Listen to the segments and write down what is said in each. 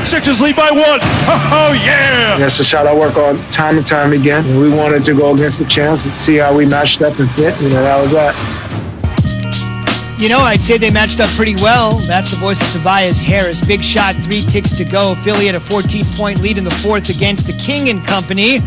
Sixers lead by 1. Oh, yeah. That's a shot I work on time and time again. We wanted to go against the champs and see how we matched up and fit. That was that. I'd say they matched up pretty well. That's the voice of Tobias Harris. Big shot, 3 ticks to go. Philly had a 14-point lead in the fourth against the King and company.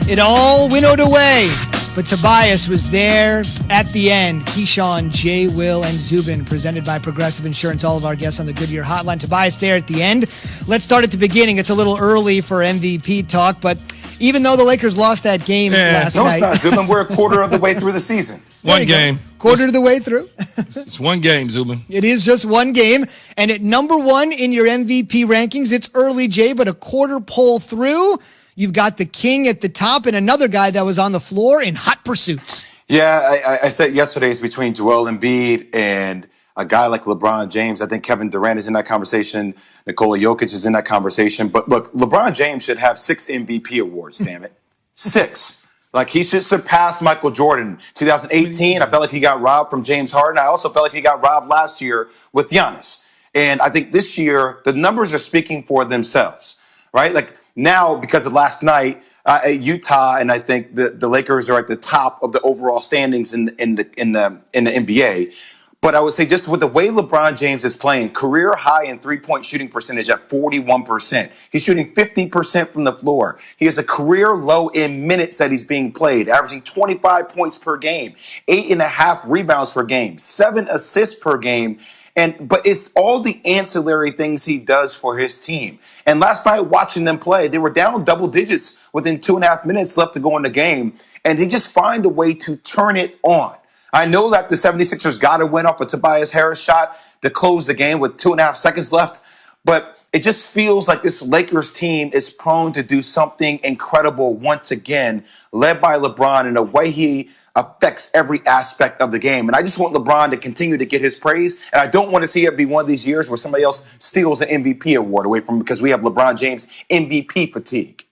It all winnowed away, but Tobias was there at the end. Keyshawn, Jay, Will, and Zubin, presented by Progressive Insurance. All of our guests on the Goodyear Hotline. Tobias there at the end. Let's start at the beginning. It's a little early for MVP talk, but even though the Lakers lost that game last night. No, it's not, Zubin. We're a quarter of the way through the season. One game. Quarter of the way through. It's one game, Zubin. It is just one game. And at number 1 in your MVP rankings, it's early, Jay, but a quarter poll through, you've got the King at the top and another guy that was on the floor in hot pursuits. Yeah, I said yesterday it's between Joel Embiid and a guy like LeBron James. I think Kevin Durant is in that conversation. Nikola Jokic is in that conversation. But look, LeBron James should have 6 MVP awards, damn it. 6. Like, he should surpass Michael Jordan. 2018, I felt like he got robbed from James Harden. I also felt like he got robbed last year with Giannis. And I think this year, the numbers are speaking for themselves, right? Like, now, because of last night, Utah and I think the Lakers are at the top of the overall standings in the NBA. But I would say just with the way LeBron James is playing, career high in three-point shooting percentage at 41%. He's shooting 50% from the floor. He has a career low in minutes that he's being played, averaging 25 points per game, 8.5 rebounds per game, 7 assists per game. But it's all the ancillary things he does for his team. And last night, watching them play, they were down double digits within 2.5 minutes left to go in the game. And they just find a way to turn it on. I know that the 76ers got to win off a Tobias Harris shot to close the game with 2.5 seconds left. But it just feels like this Lakers team is prone to do something incredible once again, led by LeBron in a way he affects every aspect of the game. And I just want LeBron to continue to get his praise. And I don't want to see it be one of these years where somebody else steals an MVP award away from him because we have LeBron James MVP fatigue.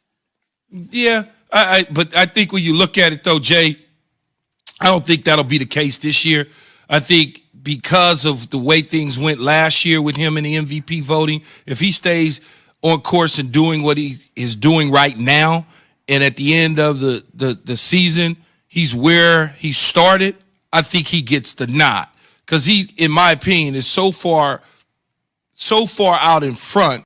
Yeah, but I think when you look at it, though, Jay, I don't think that'll be the case this year. I think because of the way things went last year with him in the MVP voting, if he stays on course and doing what he is doing right now, and at the end of the season, he's where he started, I think he gets the nod. Because he, in my opinion, is so far out in front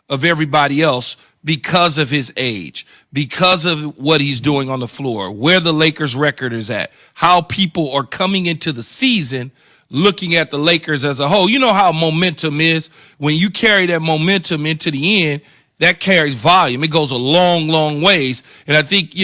of everybody else because of his age, because of what he's doing on the floor, where the Lakers record is at, how people are coming into the season looking at the Lakers as a whole. You know how momentum is. When you carry that momentum into the end, that carries volume. It goes a long, long ways. And I think,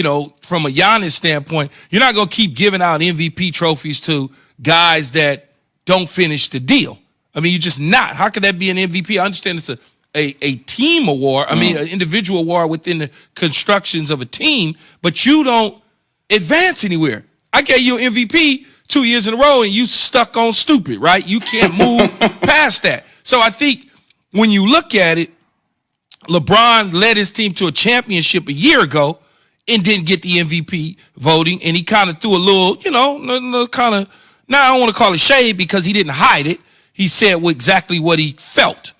from a Giannis standpoint, you're not going to keep giving out MVP trophies to guys that don't finish the deal. I mean, you're just not. How could that be an MVP? I understand it's a team award. I mean, an individual award within the constructions of a team, but you don't advance anywhere. I gave you an MVP 2 years in a row, and you stuck on stupid, right? You can't move past that. So I think when you look at it, LeBron led his team to a championship a year ago and didn't get the MVP voting, and he kind of threw a little, kind of, now I don't want to call it shade because he didn't hide it. He said exactly what he felt.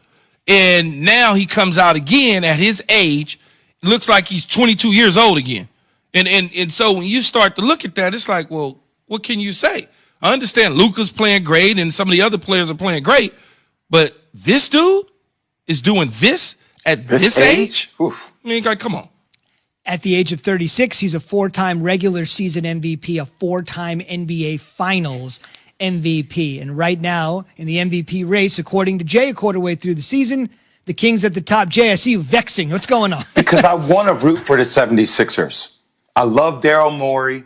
And now he comes out again at his age. It looks like he's 22 years old again. And so when you start to look at that, it's like, well, what can you say? I understand Luka's playing great and some of the other players are playing great, but this dude is doing this at this age? Oof. I mean, come on. At the age of 36, he's a 4-time regular season MVP, a 4-time NBA Finals MVP. And right now, in the MVP race, according to Jay, a quarter way through the season, the Kings at the top. Jay, I see you vexing. What's going on? Because I want to root for the 76ers. I love Daryl Morey.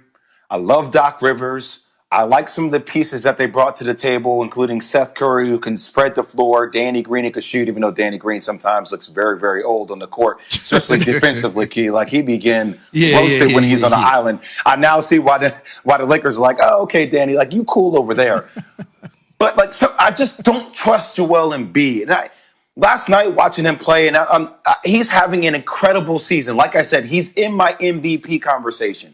I love Doc Rivers. I like some of the pieces that they brought to the table, including Seth Curry, who can spread the floor, Danny Green, who can shoot, even though Danny Green sometimes looks very, very old on the court, especially defensively, Key. Like, he began roasted when he's on the island. I now see why the Lakers are like, oh, okay, Danny, like, you cool over there. But, so I just don't trust Joel Embiid. And last night watching him play, and he's having an incredible season. Like I said, he's in my MVP conversation.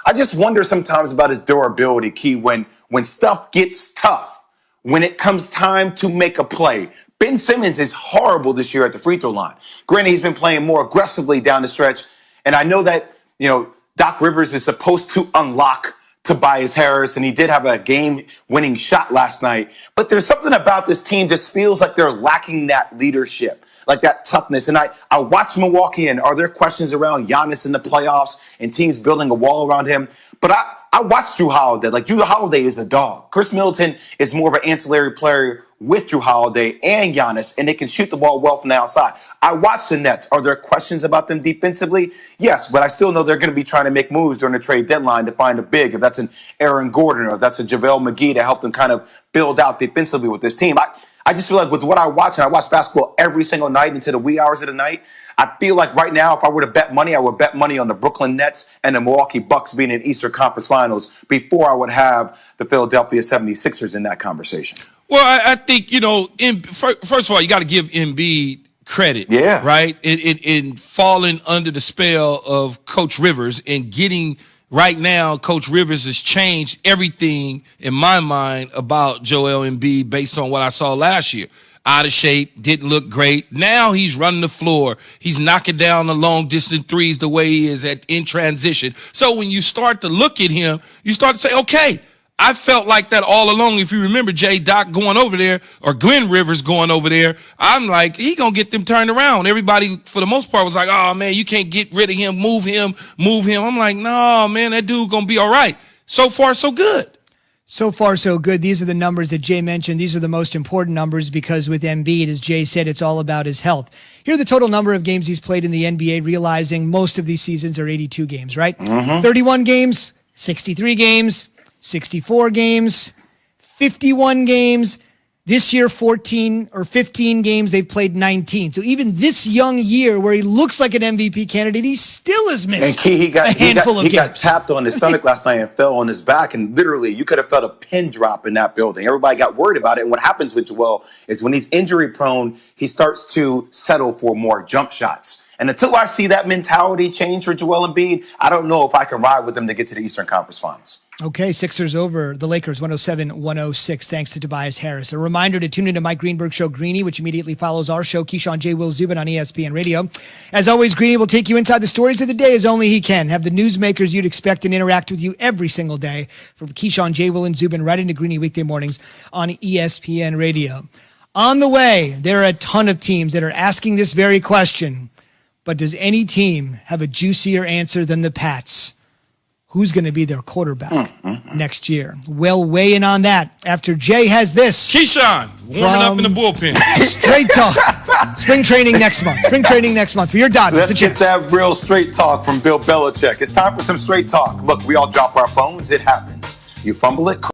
I just wonder sometimes about his durability, Key, when stuff gets tough, when it comes time to make a play. Ben Simmons is horrible this year at the free throw line. Granted, he's been playing more aggressively down the stretch, and I know that, Doc Rivers is supposed to unlock Tobias Harris, and he did have a game-winning shot last night. But there's something about this team just feels like they're lacking that leadership, like that toughness. And I watch Milwaukee, and are there questions around Giannis in the playoffs and teams building a wall around him? But I watched Drew Holiday. Like, Drew Holiday is a dog. Chris Middleton is more of an ancillary player with Drew Holiday and Giannis, and they can shoot the ball well from the outside. I watched the Nets. Are there questions about them defensively? Yes, but I still know they're going to be trying to make moves during the trade deadline to find a big, if that's an Aaron Gordon or if that's a JaVale McGee, to help them kind of build out defensively with this team. I just feel like with what I watch, and I watch basketball every single night into the wee hours of the night, I feel like right now, if I were to bet money, I would bet money on the Brooklyn Nets and the Milwaukee Bucks being in Eastern Conference Finals before I would have the Philadelphia 76ers in that conversation. Well, I think, first of all, you got to give Embiid credit, right? In falling under the spell of Coach Rivers and getting right now, Coach Rivers has changed everything in my mind about Joel Embiid based on what I saw last year. Out of shape, didn't look great. Now he's running the floor. He's knocking down the long distance threes the way he is in transition. So when you start to look at him, you start to say, okay, I felt like that all along. If you remember J. Doc going over there or Glenn Rivers going over there, I'm like, he going to get them turned around. Everybody, for the most part, was like, oh, man, you can't get rid of him, move him. I'm like, no, man, that dude going to be all right. So far, so good. So far, so good. These are the numbers that Jay mentioned. These are the most important numbers because with Embiid, as Jay said, it's all about his health. Here are the total number of games he's played in the NBA, realizing most of these seasons are 82 games, right? 31 games, 63 games, 64 games, 51 games. This year, 14 or 15 games, they've played 19. So even this young year where he looks like an MVP candidate, he still has missed a handful of games. He got tapped on his stomach last night and fell on his back. And literally, you could have felt a pin drop in that building. Everybody got worried about it. And what happens with Joel is when he's injury prone, he starts to settle for more jump shots. And until I see that mentality change for Joel Embiid, I don't know if I can ride with them to get to the Eastern Conference Finals. Okay, Sixers over the Lakers, 107-106, thanks to Tobias Harris. A reminder to tune into Mike Greenberg's show, Greeny, which immediately follows our show, Keyshawn J. Will Zubin on ESPN Radio. As always, Greeny will take you inside the stories of the day as only he can. Have the newsmakers you'd expect and interact with you every single day. From Keyshawn J. Will and Zubin right into Greeny weekday mornings on ESPN Radio. On the way, there are a ton of teams that are asking this very question. But does any team have a juicier answer than the Pats? Who's going to be their quarterback next year? We'll weigh in on that after Jay has this. Keyshawn, warming up in the bullpen. Straight talk. Spring training next month. For your Dodgers. Let's get that real straight talk from Bill Belichick. It's time for some straight talk. Look, we all drop our phones. It happens. You fumble it.